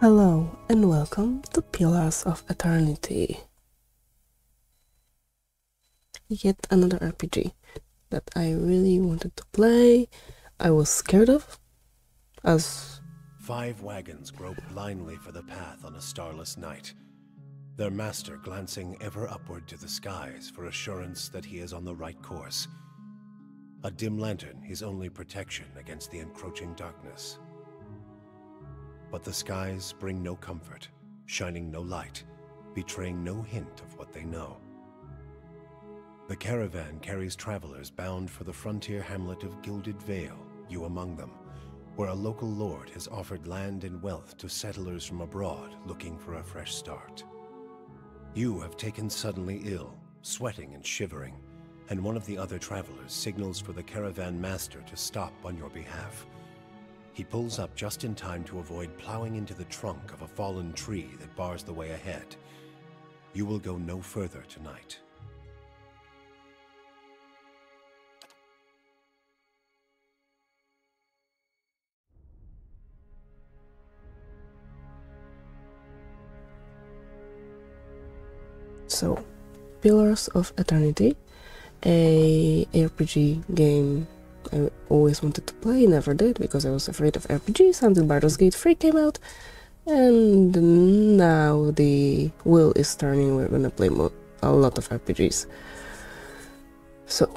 Hello and welcome to Pillars of Eternity. Yet another RPG that I really wanted to play. I was scared of, as 5 wagons grope blindly for the path on a starless night, their master glancing ever upward to the skies for assurance that he is on the right course. A dim lantern his only protection against the encroaching darkness. But the skies bring no comfort, shining no light, betraying no hint of what they know. The caravan carries travelers bound for the frontier hamlet of Gilded Vale, you among them, where a local lord has offered land and wealth to settlers from abroad looking for a fresh start. You have taken suddenly ill, sweating and shivering, and one of the other travelers signals for the caravan master to stop on your behalf. He pulls up just in time to avoid plowing into the trunk of a fallen tree that bars the way ahead. You will go no further tonight. so Pillars of Eternity, a RPG game I always wanted to play, never did because I was afraid of RPGs until Baldur's Gate 3 came out, and now the wheel is turning. We're gonna play a lot of RPGs. So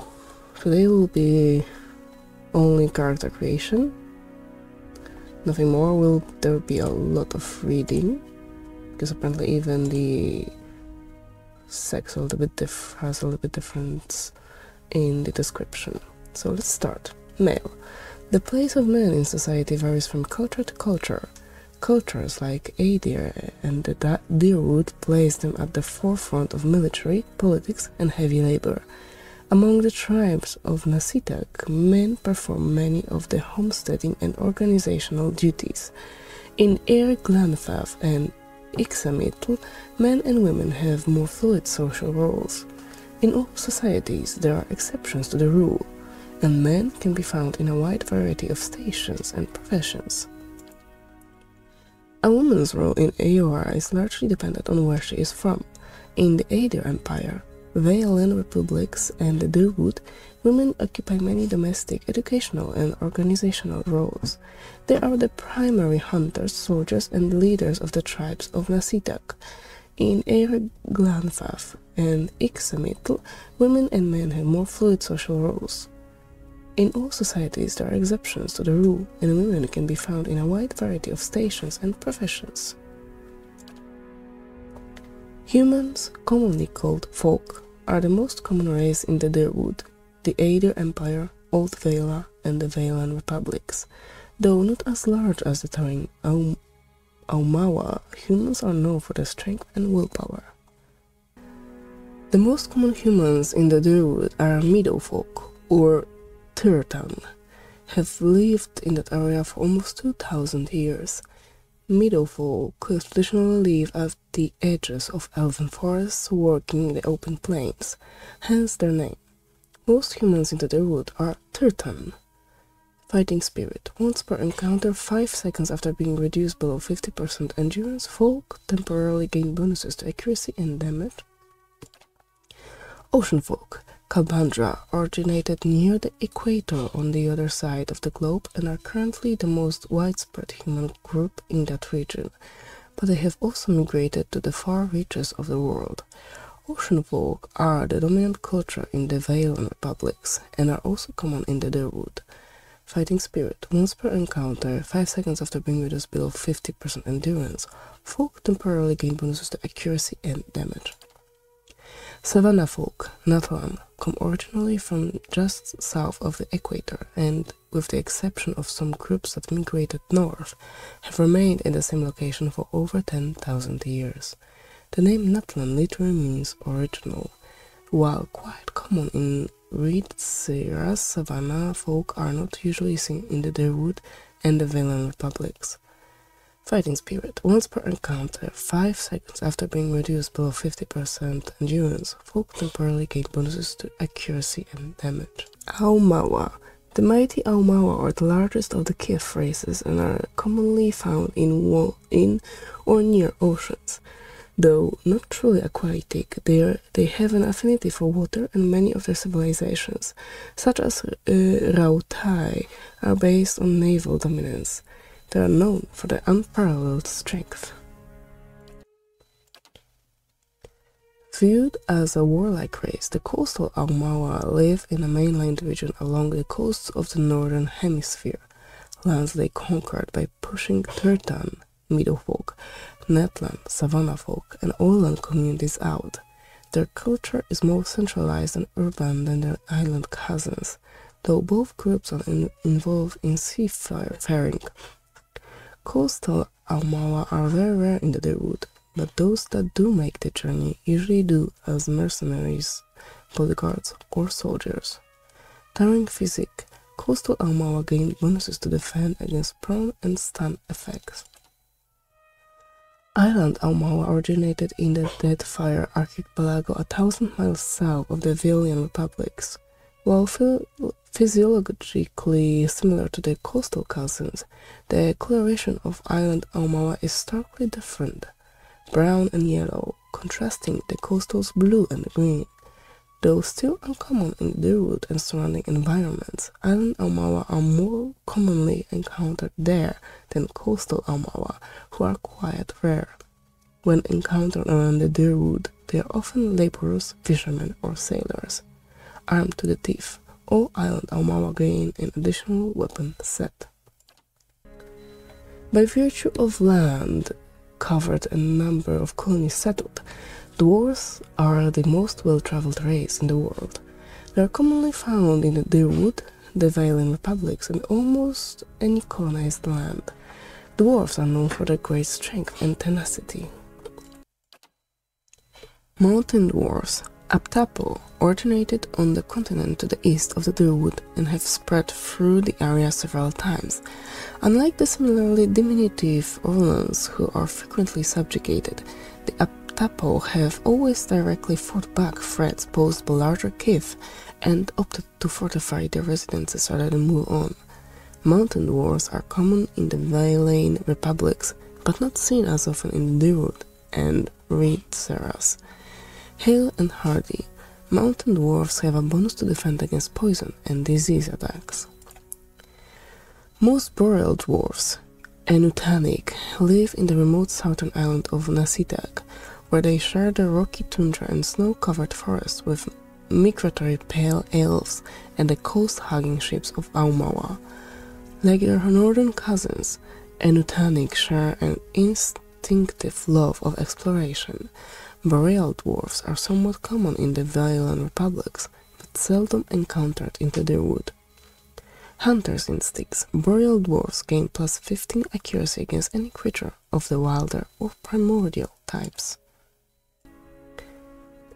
today will be only character creation, nothing more. Will there be a lot of reading, because apparently even the sex has a little bit difference in the description. So let's start. Male. The place of men in society varies from culture to culture. Cultures like Adir and the Deerwood place them at the forefront of military, politics, and heavy labor. Among the tribes of Nasitak, men perform many of the homesteading and organizational duties. In Air Glanfaf and Ixamitl, men and women have more fluid social roles. In all societies, there are exceptions to the rule, and men can be found in a wide variety of stations and professions. A woman's role in AOR is largely dependent on where she is from. In the Adir Empire, Valen Republics, and the Deerwood, women occupy many domestic, educational, and organizational roles. They are the primary hunters, soldiers, and leaders of the tribes of Nasitak. In Air Glanfaf and Ixamitl, women and men have more fluid social roles. In all societies, there are exceptions to the rule, and women can be found in a wide variety of stations and professions. Humans, commonly called folk, are the most common race in the Deerwood, the Adir Empire, Old Vaela, and the Vaelan Republics. Though not as large as the towering Aumawa, humans are known for their strength and willpower. The most common humans in the Deerwood are Meadowfolk, or Turtan, have lived in that area for almost 2,000 years. Meadowfolk traditionally live at the edges of elven forests, working in the open plains, hence their name. Most humans in the Deerwood are Turtan. Fighting Spirit. Once per encounter, 5 seconds after being reduced below 50% endurance, folk temporarily gain bonuses to accuracy and damage. Ocean Folk. Kalbandra originated near the equator on the other side of the globe and are currently the most widespread human group in that region, but they have also migrated to the far reaches of the world. Ocean folk are the dominant culture in the Vaelan Republics and are also common in the Deerwood. Fighting Spirit. Once per encounter, 5 seconds after being reduced below 50% endurance, folk temporarily gain bonuses to accuracy and damage. Savannah folk, Natlan, come originally from just south of the equator and, with the exception of some groups that migrated north, have remained in the same location for over 10,000 years. The name Natlan literally means original. While quite common in Reed Sierras, Savannah folk are not usually seen in the Deerwood and the Vaelan Republics. Fighting Spirit. Once per encounter, 5 seconds after being reduced below 50% endurance, folk temporarily gain bonuses to accuracy and damage. Aumawa, The mighty Aumaua are the largest of the Kith races and are commonly found in or near oceans. Though not truly aquatic, they have an affinity for water, and many of their civilizations, such as Rautai, are based on naval dominance. They are known for their unparalleled strength. Viewed as a warlike race, the coastal Aumaua live in a mainland region along the coasts of the northern hemisphere, lands they conquered by pushing Tertan, meadowfolk, Netland, savanna folk, and oiland communities out. Their culture is more centralized and urban than their island cousins, though both groups are involved in seafaring. Coastal Aumaua are very rare in the Deadwood, but those that do make the journey usually do as mercenaries, bodyguards, or soldiers. Towering physique, coastal Aumaua gain bonuses to defend against prone and stun effects. Island Aumaua originated in the Deadfire archipelago 1,000 miles south of the Valian republics. While physiologically similar to their coastal cousins, the coloration of Island Aumaua is starkly different. Brown and yellow, contrasting the coastal's blue and green. Though still uncommon in the Deadwood and surrounding environments, Island Aumaua are more commonly encountered there than coastal Aumaua, who are quite rare. When encountered around the Deadwood, they are often laborers, fishermen, or sailors. Armed to the teeth, all Island Aumaua gain an additional weapon set. By virtue of land covered and number of colonies settled, dwarves are the most well-traveled race in the world. They are commonly found in the Deadwood, the Valian republics, and almost any colonized land. Dwarves are known for their great strength and tenacity. Mountain dwarves, Aptapo, originated on the continent to the east of the Deadwood and have spread through the area several times. Unlike the similarly diminutive Orlans, who are frequently subjugated, the Aptapo have always directly fought back threats posed by larger Kith and opted to fortify their residences rather than move on. Mountain dwarves are common in the Valian republics, but not seen as often in the Deadwood and Reed Seras. Hale and hardy, mountain dwarves have a bonus to defend against poison and disease attacks. Most boreal dwarves, Enutanic, live in the remote southern island of Nasitak, where they share the rocky tundra and snow-covered forests with migratory pale elves and the coast-hugging ships of Aumaua. Like their northern cousins, Enutanic share an instinctive love of exploration. Boreal dwarves are somewhat common in the Valian republics, but seldom encountered in the Deadwood. Hunter's instincts, boreal dwarves gain plus 15 accuracy against any creature of the wilder or primordial types.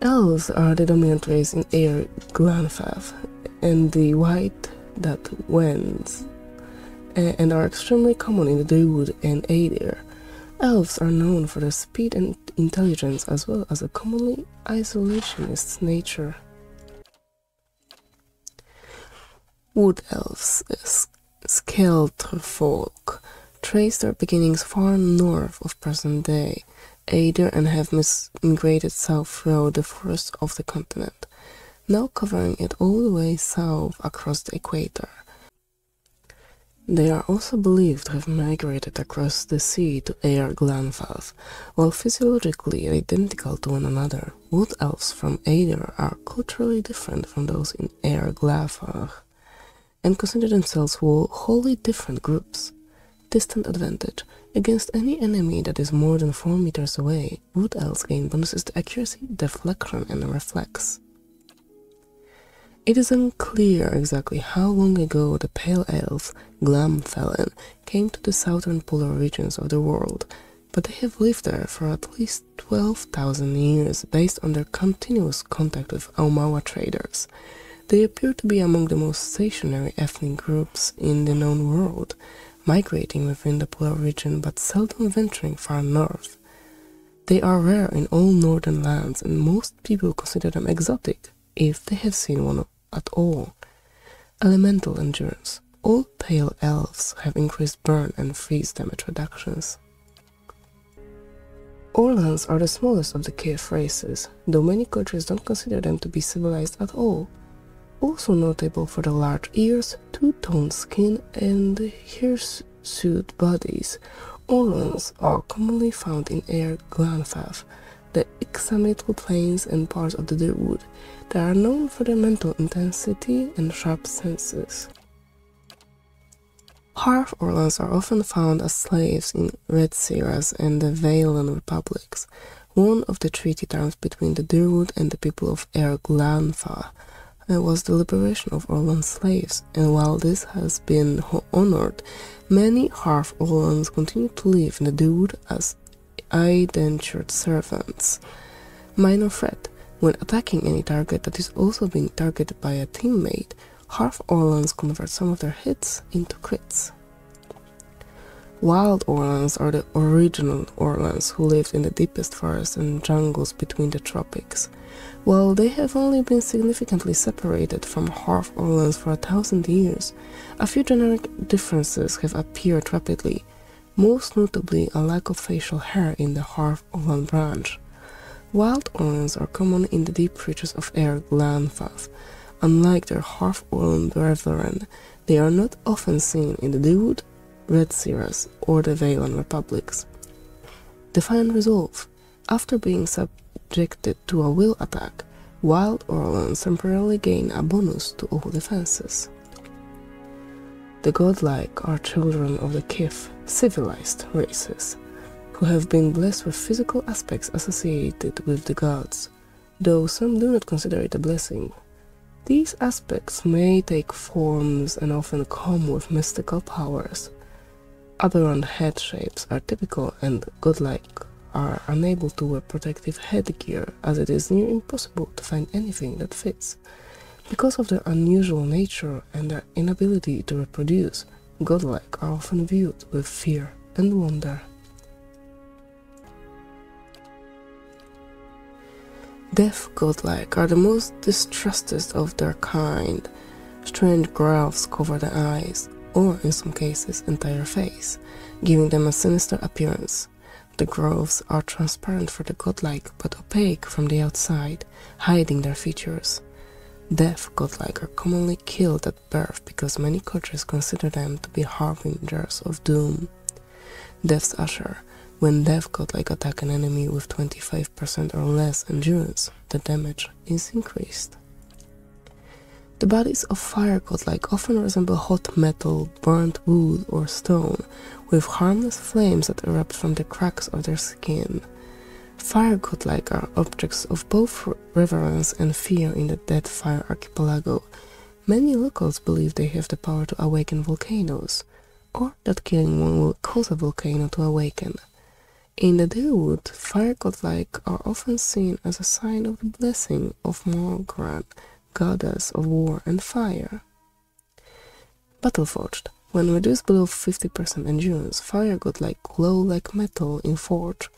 Elves are the dominant race in Air Glanfath and the White that wends, and are extremely common in the Deadwood and Adir. Elves are known for their speed and intelligence as well as a commonly isolationist nature. Wood elves, Skelterfolk, trace their beginnings far north of present-day Adir and have migrated south throughout the forests of the continent, now covering it all the way south across the equator. They are also believed to have migrated across the sea to Air Glanfath. While physiologically identical to one another, wood elves from Adir are culturally different from those in Air Glanfath and consider themselves wholly different groups. Distant advantage. Against any enemy that is more than 4 meters away, wood elves gain bonuses to accuracy, deflection, and reflex. It is unclear exactly how long ago the Pale Elves, Glamfellen, came to the southern polar regions of the world, but they have lived there for at least 12,000 years based on their continuous contact with Aumaua traders. They appear to be among the most stationary ethnic groups in the known world, migrating within the polar region but seldom venturing far north. They are rare in all northern lands and most people consider them exotic, if they have seen one at all. Elemental endurance. All pale elves have increased burn and freeze damage reductions. Orlans are the smallest of the cave races, though many cultures don't consider them to be civilized at all. Also notable for the large ears, two-toned skin, and hirsute bodies, Orlans are commonly found in Air Glanfav, the isometric plains and parts of the Dirwood. They are known for their mental intensity and sharp senses. Half Orlans are often found as slaves in Red Seras and the Valen Republics, one of the treaty terms between the Dirwood and the people of Air Glanfav. Was the liberation of Orlan slaves, and while this has been honored, many half Orlans continue to live in the Dirwood as indentured servants. Minor threat. When attacking any target that is also being targeted by a teammate, half Orlans convert some of their hits into crits. Wild Orlans are the original Orlans who lived in the deepest forests and jungles between the tropics. While they have only been significantly separated from half Orlans for 1,000 years, a few generic differences have appeared rapidly, most notably a lack of facial hair in the half Orlan branch. Wild Orlans are common in the deep reaches of Air Glanfav. Unlike their half Orlan brethren, they are not often seen in the Dirwood, Red Seras, or the Valen Republics. Defiant Resolve. After being subjected to a will attack, Wild Orlans temporarily gain a bonus to all defenses. The godlike are children of the Kif, civilized races, who have been blessed with physical aspects associated with the gods, though some do not consider it a blessing. These aspects may take forms and often come with mystical powers. Other round head shapes are typical, and godlike are unable to wear protective headgear, as it is near impossible to find anything that fits. Because of their unusual nature and their inability to reproduce, godlike are often viewed with fear and wonder. Deaf godlike are the most distrusted of their kind. Strange growths cover the eyes, or in some cases entire face, giving them a sinister appearance. The growths are transparent for the godlike but opaque from the outside, hiding their features. Deaf godlike are commonly killed at birth because many cultures consider them to be harbingers of doom. Death's Usher. When deaf godlike attack an enemy with 25% or less endurance, the damage is increased. The bodies of fire godlike often resemble hot metal, burnt wood, or stone, with harmless flames that erupt from the cracks of their skin. Fire godlike are objects of both reverence and fear in the Deadfire archipelago. Many locals believe they have the power to awaken volcanoes, or that killing one will cause a volcano to awaken. In the Dirwood, fire godlike are often seen as a sign of the blessing of Morgran, goddess of war and fire. Battleforged. When reduced below 50% endurance, fire godlike glow like metal in Forge,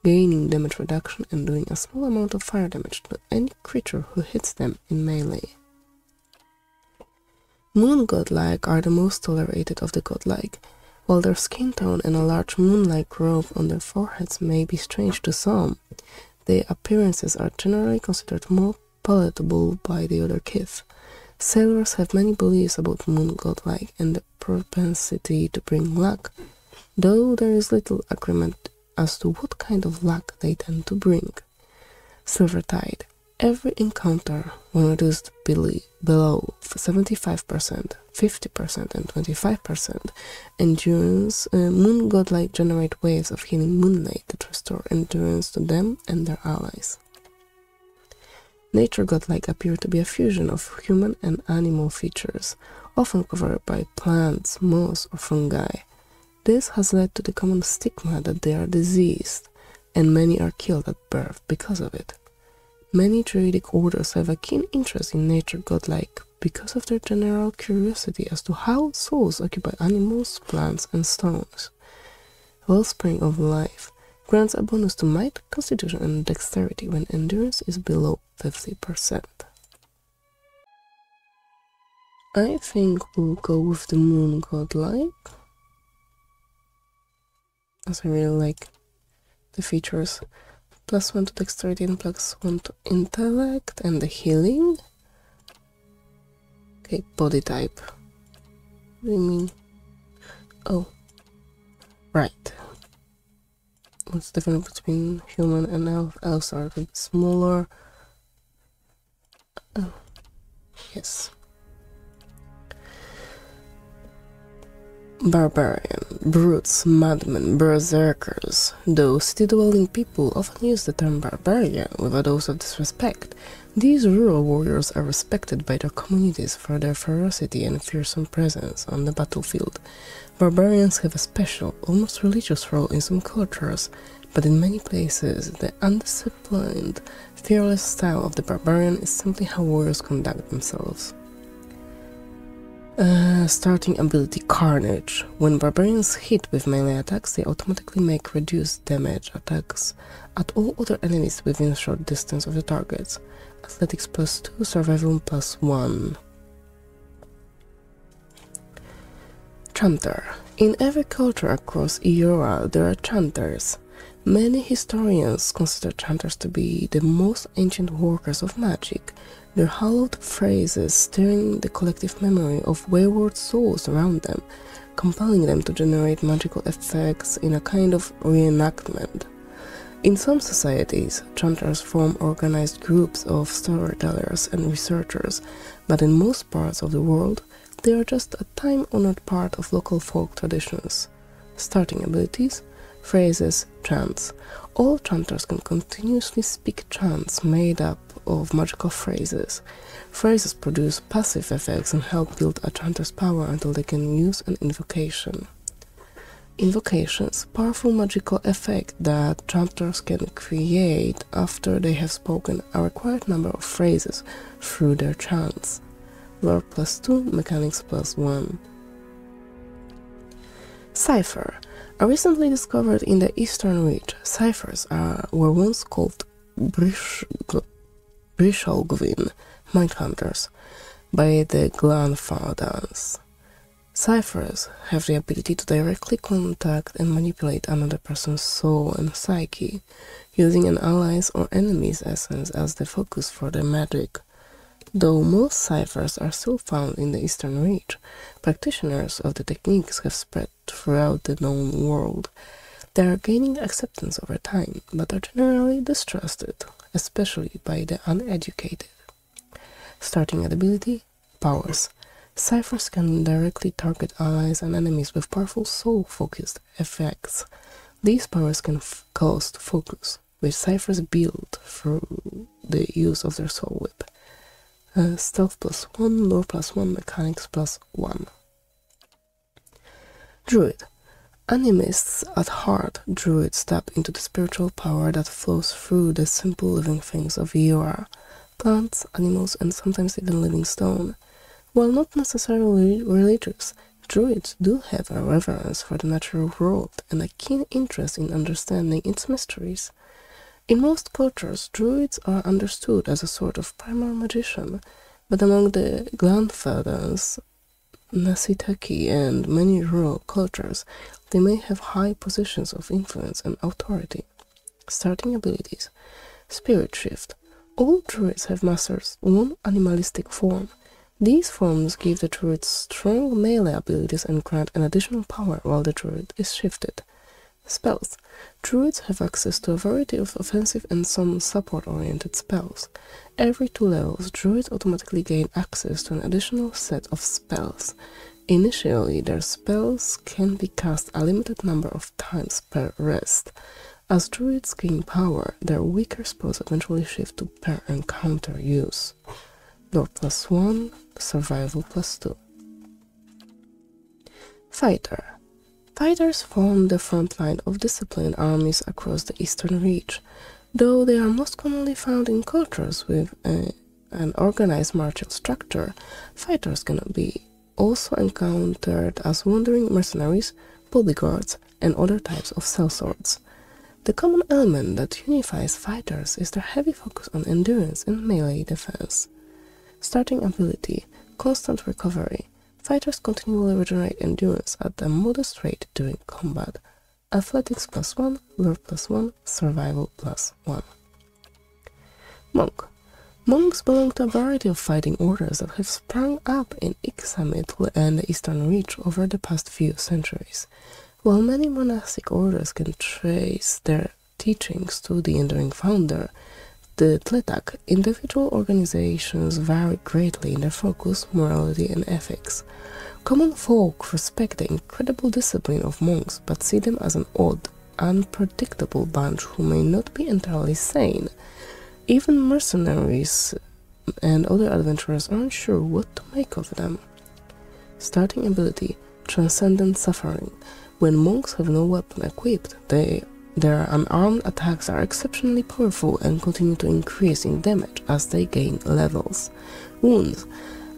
gaining damage reduction and doing a small amount of fire damage to any creature who hits them in melee. Moon godlike are the most tolerated of the godlike. While their skin tone and a large moon-like growth on their foreheads may be strange to some, their appearances are generally considered more palatable by the other Kith. Sailors have many beliefs about moon godlike and the propensity to bring luck, though there is little agreement as to what kind of luck they tend to bring. Silvertide. Every encounter, when reduced below 75%, 50% and 25% endurance, moon godlike generate waves of healing moonlight that restore endurance to them and their allies. Nature godlike appear to be a fusion of human and animal features, often covered by plants, moss, or fungi. This has led to the common stigma that they are diseased, and many are killed at birth because of it. Many druidic orders have a keen interest in nature godlike because of their general curiosity as to how souls occupy animals, plants, and stones. Wellspring of Life grants a bonus to might, constitution, and dexterity when endurance is below 50%. I think we'll go with the moon godlike, as I really like the features. +1 to dexterity and +1 to intellect, and the healing. Okay, body type. What do you mean? Oh, right. What's the difference between human and elf? Elves are a bit smaller. Oh, yes. Barbarian, brutes, madmen, berserkers. Though city-dwelling people often use the term barbarian with a dose of disrespect, these rural warriors are respected by their communities for their ferocity and fearsome presence on the battlefield. Barbarians have a special, almost religious role in some cultures, but in many places, the undisciplined, fearless style of the barbarian is simply how warriors conduct themselves. Starting ability Carnage. When barbarians hit with melee attacks, they automatically make reduced damage attacks at all other enemies within a short distance of the targets. Athletics +2, survival +1. Chanter. In every culture across Eora, there are chanters. Many historians consider chanters to be the most ancient workers of magic, their hallowed phrases stirring the collective memory of wayward souls around them, compelling them to generate magical effects in a kind of reenactment. In some societies, chanters form organized groups of storytellers and researchers, but in most parts of the world, they are just a time-honored part of local folk traditions. Starting abilities, phrases, chants. All chanters can continuously speak chants made up of magical phrases. Phrases produce passive effects and help build a chanter's power until they can use an invocation. Invocations, powerful magical effect that chanters can create after they have spoken a required number of phrases through their chants. Lore +2, mechanics +1. Cipher. Recently discovered in the Eastern Reach, ciphers were once called Brishalgvin, mind hunters, by the grandfathers. Ciphers have the ability to directly contact and manipulate another person's soul and psyche, using an ally's or enemy's essence as the focus for their magic. Though most ciphers are still found in the Eastern Reach, practitioners of the techniques have spread throughout the known world. They are gaining acceptance over time, but are generally distrusted, especially by the uneducated. Starting at ability, powers. Ciphers can directly target allies and enemies with powerful soul-focused effects. These powers can cause focus, which ciphers build through the use of their soul whip. Stealth +1, lore +1, mechanics +1. Druid. Animists at heart, druids tap into the spiritual power that flows through the simple living things of Eora, plants, animals, and sometimes even living stone. While not necessarily religious, druids do have a reverence for the natural world and a keen interest in understanding its mysteries. In most cultures, druids are understood as a sort of primal magician, but among the grandfathers, Nasitaki, and many rural cultures, they may have high positions of influence and authority. Starting abilities. Spirit Shift. All druids have mastered one animalistic form. These forms give the druid strong melee abilities and grant an additional power while the druid is shifted. Spells. Druids have access to a variety of offensive and some support-oriented spells. Every 2 levels, druids automatically gain access to an additional set of spells. Initially, their spells can be cast a limited number of times per rest. As druids gain power, their weaker spells eventually shift to per encounter use. Lore +1, survival +2. Fighter. Fighters form the front line of disciplined armies across the Eastern Reach, though they are most commonly found in cultures with an organized martial structure. Fighters can be also encountered as wandering mercenaries, bodyguards, and other types of sellswords. The common element that unifies fighters is their heavy focus on endurance and melee defense. Starting ability, Constant recovery. Fighters continually regenerate endurance at a modest rate during combat. Athletics +1, lore +1, survival +1. Monk. Monks belong to a variety of fighting orders that have sprung up in Ixamit and the Eastern Reach over the past few centuries. While many monastic orders can trace their teachings to the enduring founder, the Tletak, individual organizations vary greatly in their focus, morality, and ethics. Common folk respect the incredible discipline of monks, but see them as an odd, unpredictable bunch who may not be entirely sane. Even mercenaries and other adventurers aren't sure what to make of them. Starting ability, Transcendent Suffering. When monks have no weapon equipped, their unarmed attacks are exceptionally powerful and continue to increase in damage as they gain levels. Wounds.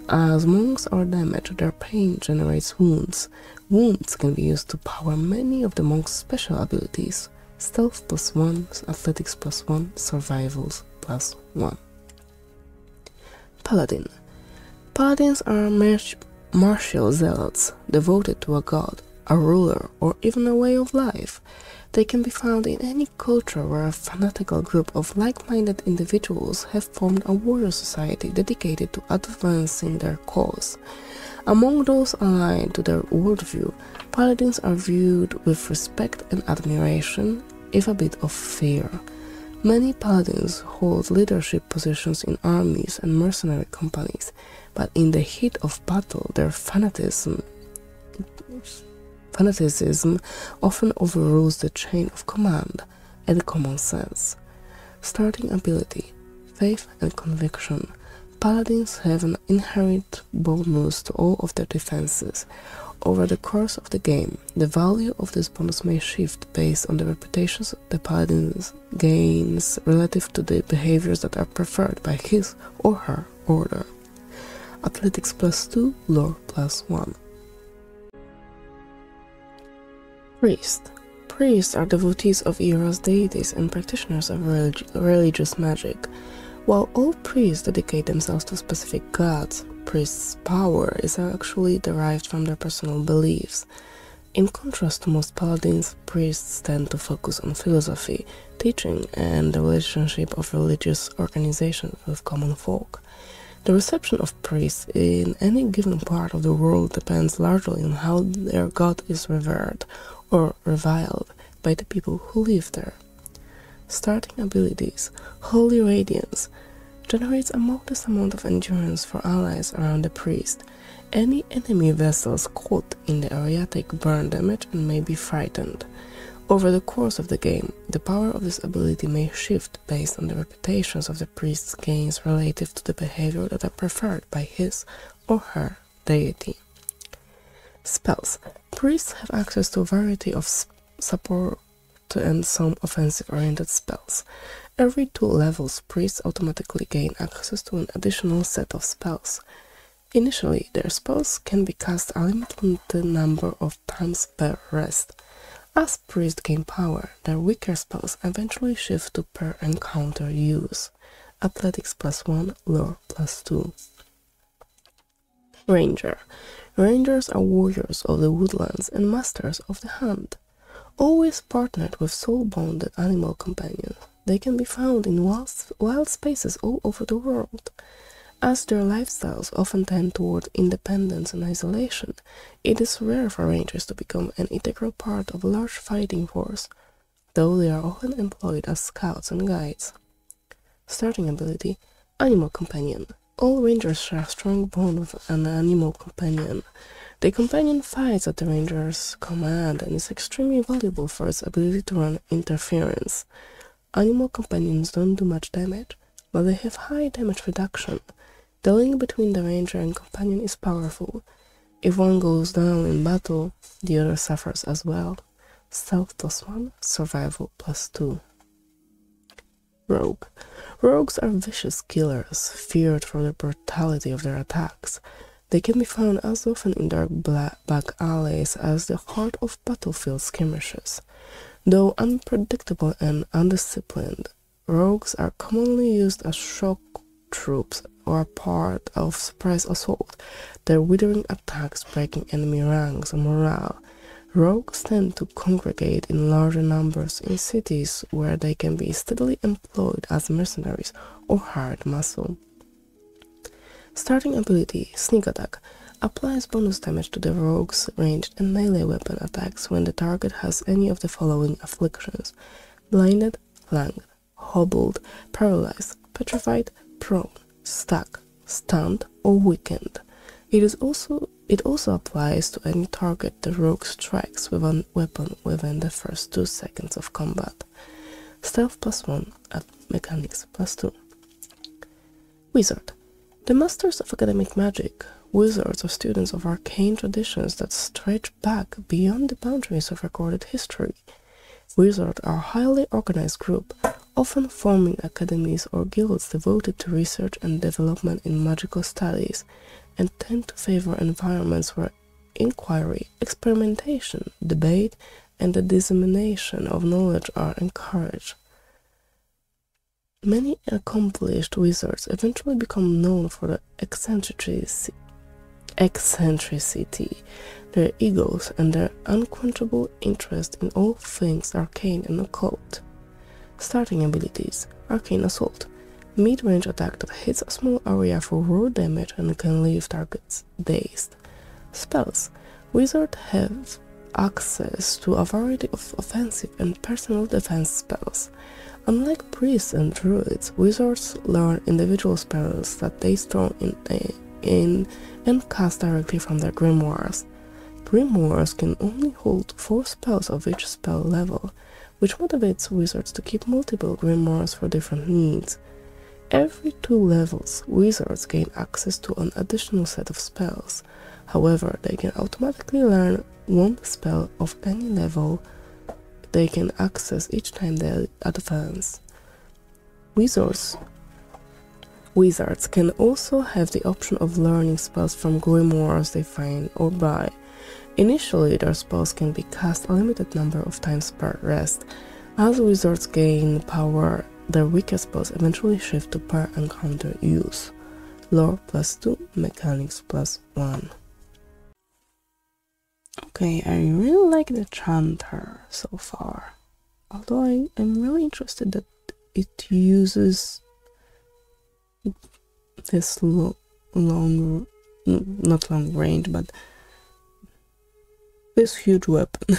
As monks are damaged, their pain generates wounds. Wounds can be used to power many of the monk's special abilities. Stealth +1, Athletics +1, Survivals +1. Paladin. Paladins are martial zealots, devoted to a god, a ruler, or even a way of life. They can be found in any culture where a fanatical group of like-minded individuals have formed a warrior society dedicated to advancing their cause. Among those aligned to their worldview, paladins are viewed with respect and admiration, if a bit of fear. Many paladins hold leadership positions in armies and mercenary companies, but in the heat of battle, their fanaticism often overrules the chain of command and common sense. Starting ability, Faith and Conviction. Paladins have an inherent bonus to all of their defenses. Over the course of the game, the value of this bonus may shift based on the reputations the paladin gains relative to the behaviors that are preferred by his or her order. Athletics +2, lore +1. Priest. Priests are devotees of Era's deities and practitioners of religious magic. While all priests dedicate themselves to specific gods, priests' power is actually derived from their personal beliefs. In contrast to most paladins, priests tend to focus on philosophy, teaching, and the relationship of religious organizations with common folk. The reception of priests in any given part of the world depends largely on how their god is revered or reviled by the people who live there. Starting abilities, Holy Radiance generates a modest amount of endurance for allies around the priest. Any enemy vessels caught in the area take burn damage and may be frightened. Over the course of the game, the power of this ability may shift based on the reputations of the priest's gains relative to the behavior that are preferred by his or her deity. Spells. Priests have access to a variety of support and some offensive-oriented spells. Every 2 levels, priests automatically gain access to an additional set of spells. Initially, their spells can be cast a limited number of times per rest. As priests gain power, their weaker spells eventually shift to per encounter use. Athletics +1, lore +2. Ranger. Rangers are warriors of the woodlands and masters of the hunt. Always partnered with soul-bonded animal companions, they can be found in wild spaces all over the world. As their lifestyles often tend toward independence and isolation, it is rare for rangers to become an integral part of a large fighting force, though they are often employed as scouts and guides. Starting ability, Animal Companion. All rangers share a strong bond with an animal companion. The companion fights at the ranger's command and is extremely valuable for its ability to run interference. Animal companions don't do much damage, but they have high damage reduction. The link between the ranger and companion is powerful. If one goes down in battle, the other suffers as well. Stealth +1, survival +2. Rogue. Rogues are vicious killers, feared for the brutality of their attacks. They can be found as often in dark back alleys as the heart of battlefield skirmishes. Though unpredictable and undisciplined, rogues are commonly used as shock troops or are part of surprise assault, their withering attacks breaking enemy ranks and morale. Rogues tend to congregate in larger numbers in cities where they can be steadily employed as mercenaries or hired muscle. Starting ability, Sneak Attack, applies bonus damage to the rogue's ranged and melee weapon attacks when the target has any of the following afflictions: blinded, flanked, hobbled, paralyzed, petrified, prone, stuck, stunned, or weakened. It also applies to any target the rogue strikes with a weapon within the first 2 seconds of combat. Stealth +1 at mechanics +2. Wizard. The masters of academic magic, wizards are students of arcane traditions that stretch back beyond the boundaries of recorded history. Wizards are a highly organized group, often forming academies or guilds devoted to research and development in magical studies, and tend to favor environments where inquiry, experimentation, debate, and the dissemination of knowledge are encouraged. Many accomplished wizards eventually become known for their eccentricity, their egos, and their unquenchable interest in all things arcane and occult. Starting abilities: Arcane Assault, mid-range attack that hits a small area for raw damage and can leave targets dazed. Spells: Wizards have access to a variety of offensive and personal defense spells. Unlike priests and druids, wizards learn individual spells that they store in and cast directly from their grimoires. Grimoires can only hold 4 spells of each spell level, which motivates wizards to keep multiple grimoires for different needs. Every 2 levels, wizards gain access to an additional set of spells. However, they can automatically learn 1 spell of any level they can access each time they advance. Wizards can also have the option of learning spells from grimoires they find or buy. Initially, their spells can be cast a limited number of times per rest. As wizards gain power, their weaker spells eventually shift to per encounter use. Lore +2, mechanics +1. Okay, I really like the Chanter so far. Although I'm really interested that it uses this not long range, but this huge weapon.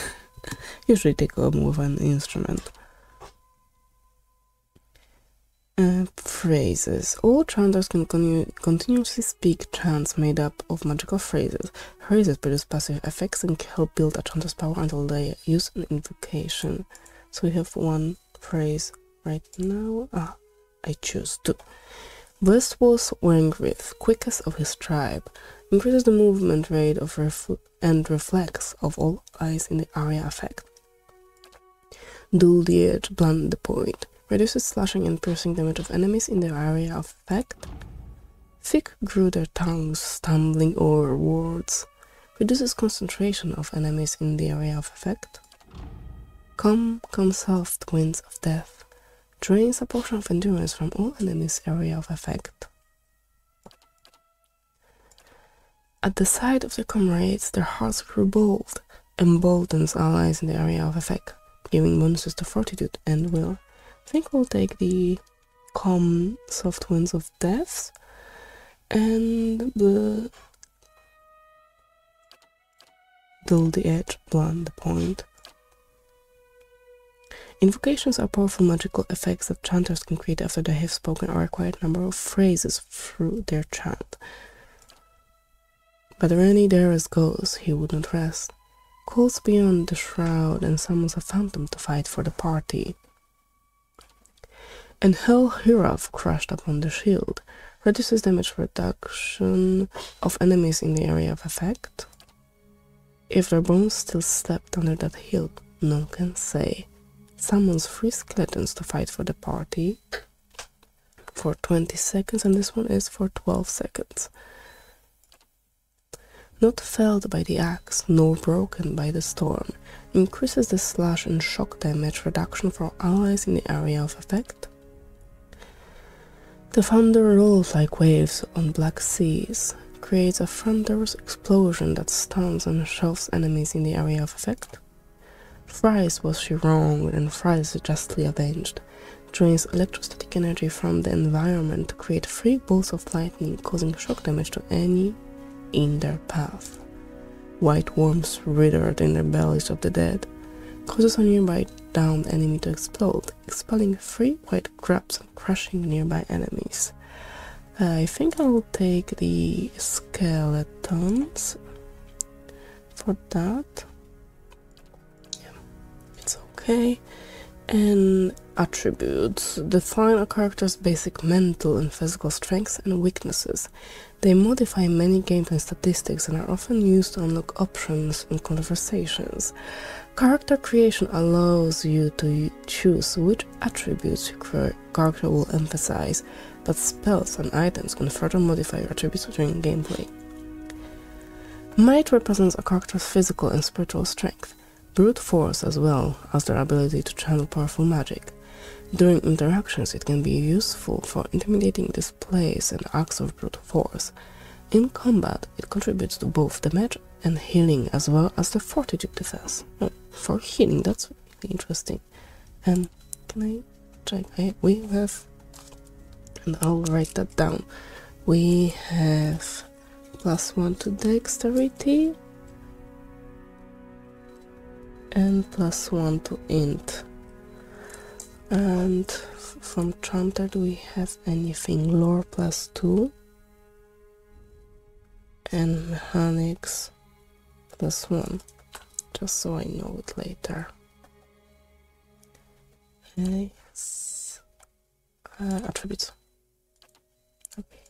Usually take a move an instrument. Phrases. All chanters can continuously speak chants made up of magical phrases. Phrases produce passive effects and help build a chanter's power until they use an invocation. So we have 1 phrase right now. I choose 2. Westwall's Wengryth, quickest of his tribe, increases the movement rate of and reflex of all eyes in the area effect. Dull the edge, blunt the point, reduces slashing and piercing damage of enemies in the area of effect. Thick grew their tongues, stumbling over words, reduces concentration of enemies in the area of effect. Come soft winds of death, drains a portion of endurance from all enemies' area of effect. At the sight of their comrades, their hearts grew bold, emboldens allies in the area of effect, giving bonuses to fortitude and will. I think we'll take the calm soft winds of death and the dull the edge, blunt the point. Invocations are powerful magical effects that chanters can create after they have spoken a required number of phrases through their chant. But Rennie Darius goes, he would not rest, calls beyond the shroud and summons a phantom to fight for the party. And Hell Hiraf crashed upon the shield, reduces damage reduction of enemies in the area of effect. If their bones still slept under that hill, none can say. Summons 3 skeletons to fight for the party for 20 seconds, and this one is for 12 seconds. Not felled by the axe, nor broken by the storm, increases the slash and shock damage reduction for allies in the area of effect. The thunder rolls like waves on black seas, creates a thunderous explosion that stuns and shoves enemies in the area of effect. Thrice was she wronged and thrice justly avenged. Drains electrostatic energy from the environment to create 3 bolts of lightning, causing shock damage to any in their path. White worms writhed in the bellies of the dead, causes a nearby downed enemy to explode, expelling 3 white grabs and crushing nearby enemies. I think I'll take the skeletons for that. Yeah, it's okay. And attributes define a character's basic mental and physical strengths and weaknesses. They modify many gameplay statistics and are often used to unlock options in conversations. Character creation allows you to choose which attributes your character will emphasize, but spells and items can further modify your attributes during gameplay. Might represents a character's physical and spiritual strength. Brute force as well as their ability to channel powerful magic. During interactions it can be useful for intimidating displays and acts of brute force. In combat it contributes to both damage and healing as well as the fortitude defense. For healing, that's really interesting. And can I check? We have, and I'll write that down, we have +1 to dexterity and +1 to int. And from Chanter, do we have anything? Lore +2 and mechanics +1, just so I know it later. Yes. Attributes. Okay.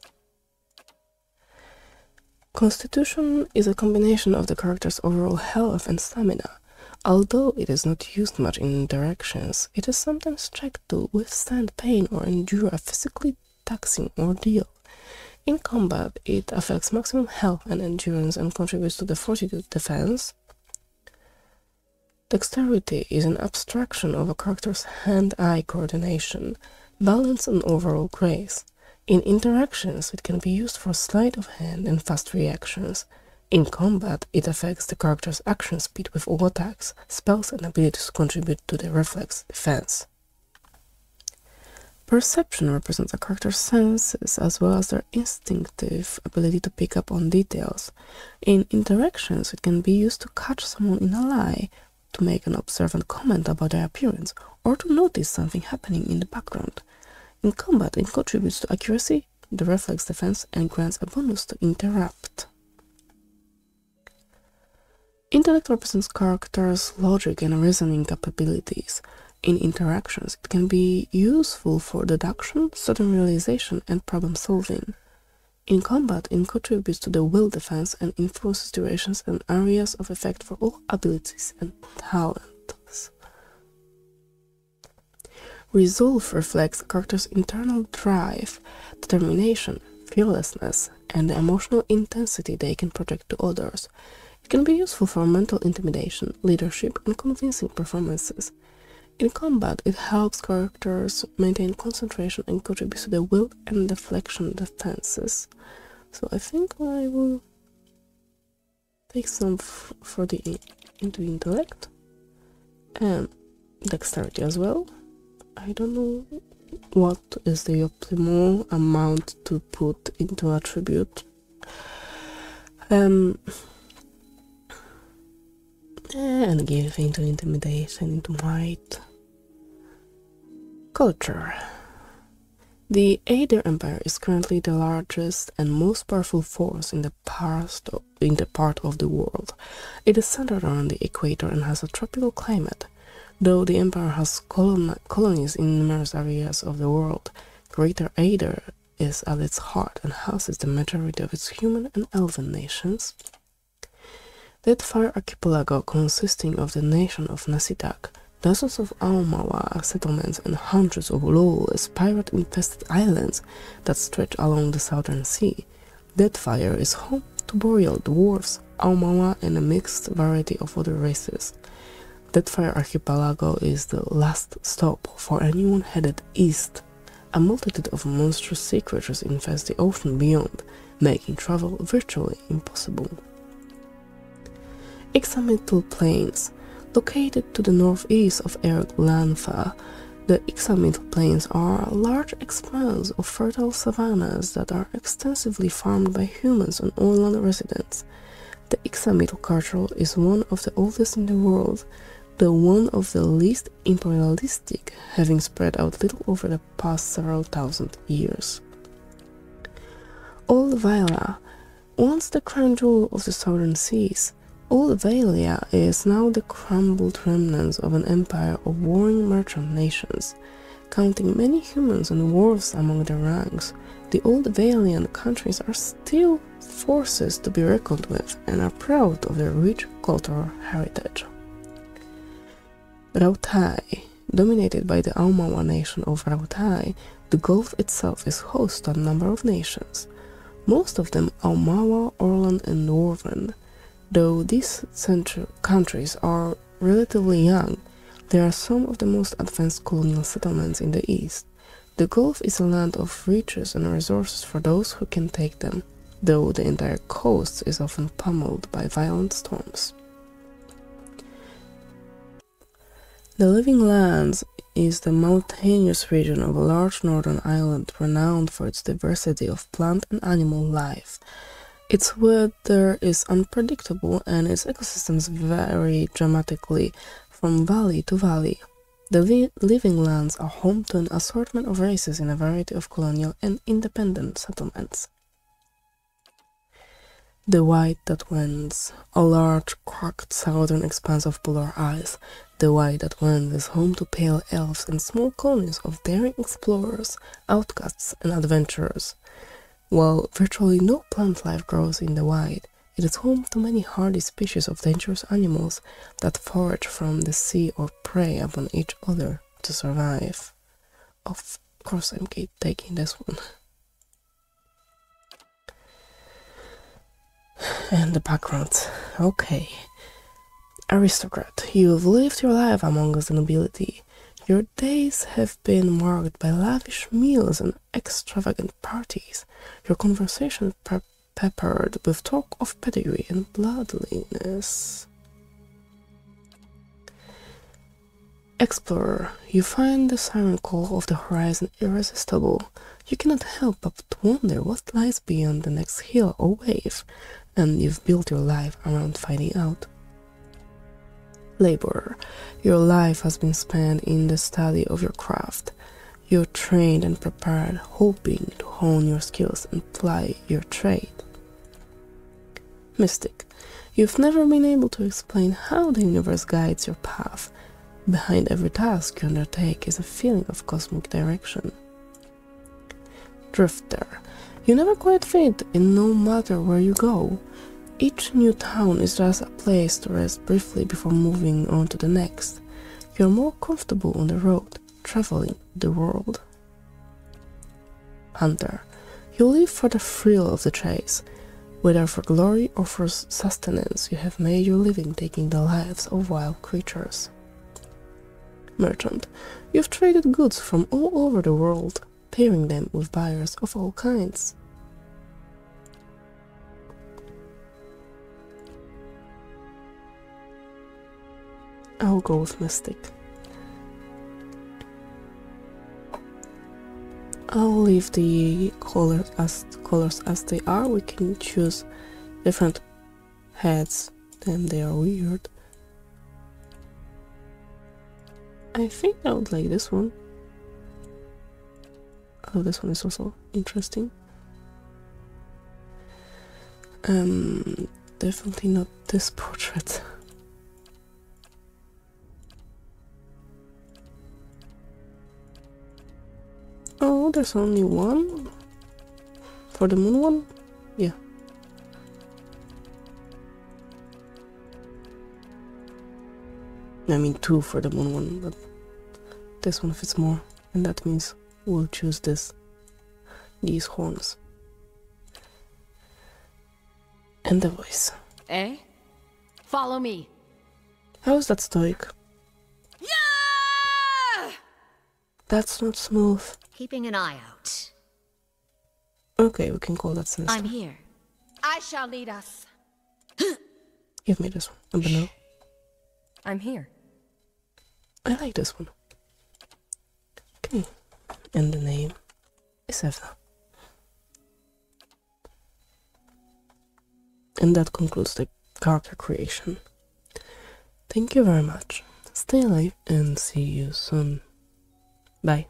Constitution is a combination of the character's overall health and stamina. Although it is not used much in interactions, it is sometimes checked to withstand pain or endure a physically taxing ordeal. In combat, it affects maximum health and endurance and contributes to the fortitude defense. Dexterity is an abstraction of a character's hand-eye coordination, balance and overall grace. In interactions, it can be used for sleight of hand and fast reactions. In combat, it affects the character's action speed with all attacks, spells and abilities contribute to the reflex defense. Perception represents a character's senses as well as their instinctive ability to pick up on details. In interactions, it can be used to catch someone in a lie, to make an observant comment about their appearance, or to notice something happening in the background. In combat, it contributes to accuracy, the reflex defense, and grants a bonus to interrupt. Intellect represents characters' logic and reasoning capabilities. In interactions, it can be useful for deduction, sudden realization, and problem solving. In combat, it contributes to the will defense and influences durations and areas of effect for all abilities and talents. Resolve reflects a character's internal drive, determination, fearlessness, and the emotional intensity they can project to others. It can be useful for mental intimidation, leadership, and convincing performances. In combat, it helps characters maintain concentration and contributes to the will and deflection defenses. So I think I will take some for the into intellect and dexterity as well. I don't know what is the optimal amount to put into attribute. And give into intimidation, into might. Culture. The Aether Empire is currently the largest and most powerful force in the part of the world. It is centered around the equator and has a tropical climate. Though the Empire has colonies in numerous areas of the world, Greater Aether is at its heart and houses the majority of its human and elven nations. Deadfire archipelago, consisting of the nation of Nasitak, dozens of Aumawa settlements and hundreds of lawless pirate-infested islands that stretch along the southern sea. Deadfire is home to boreal dwarves, Aumawa, and a mixed variety of other races. Deadfire archipelago is the last stop for anyone headed east a multitude of monstrous sea creatures infest the ocean beyond, making travel virtually impossible. Isometric plains. Located to the northeast of Erlanfa, the isometric plains are large expanses of fertile savannas that are extensively farmed by humans and island residents. The isometric culture is one of the oldest in the world, though one of the least imperialistic, having spread out little over the past several thousand years. Old Vaila, once the crown jewel of the southern seas, Old Vaila is now the crumbled remnants of an empire of warring merchant nations. Counting many humans and dwarves among their ranks, the old Vailian countries are still forces to be reckoned with and are proud of their rich cultural heritage. Rautai. Dominated by the Aumawa nation of Rautai, the Gulf itself is host to a number of nations, most of them Aumawa, Orland, and Dwarven. Though these countries are relatively young, they are some of the most advanced colonial settlements in the east. The Gulf is a land of riches and resources for those who can take them, though the entire coast is often pummeled by violent storms. The Living Lands is the mountainous region of a large northern island renowned for its diversity of plant and animal life. Its weather is unpredictable and its ecosystems vary dramatically from valley to valley. The Living Lands are home to an assortment of races in a variety of colonial and independent settlements. The White That Wends, a large, cracked southern expanse of polar ice. The White That Wends is home to pale elves and small colonies of daring explorers, outcasts, and adventurers. While virtually no plant life grows in the White, it is home to many hardy species of dangerous animals that forage from the sea or prey upon each other to survive. Of course I'm taking this one. And the background. Okay. Aristocrat, you've lived your life amongst the nobility. Your days have been marked by lavish meals and extravagant parties, your conversation peppered with talk of pedigree and bloodliness. Explorer, you find the siren call of the horizon irresistible. You cannot help but wonder what lies beyond the next hill or wave, and you've built your life around finding out. Laborer, your life has been spent in the study of your craft. You're trained and prepared, hoping to hone your skills and ply your trade. Mystic, you've never been able to explain how the universe guides your path. Behind every task you undertake is a feeling of cosmic direction. Drifter, you never quite fit in no matter where you go. Each new town is just a place to rest briefly before moving on to the next. You're more comfortable on the road, traveling the world. Hunter, you live for the thrill of the chase. Whether for glory or for sustenance, you have made your living taking the lives of wild creatures. Merchant, you've traded goods from all over the world, pairing them with buyers of all kinds. I'll go with Mystic. I'll leave the colors as they are. We can choose different heads, then they are weird. I think I would like this one. Oh, this one is also interesting. Definitely not this portrait. Oh, there's only one? For the moon one? Yeah. I mean 2 for the moon one, but this one fits more, and that means we'll choose these horns. And the voice. Eh? Follow me. How is that stoic? Yeah! That's not smooth. Keeping an eye out. Okay, we can call that sinister. I'm here. I shall lead us. Give me this one. No. I'm here. I like this one. Okay. And the name is Evna. And that concludes the character creation. Thank you very much. Stay alive and see you soon. Bye.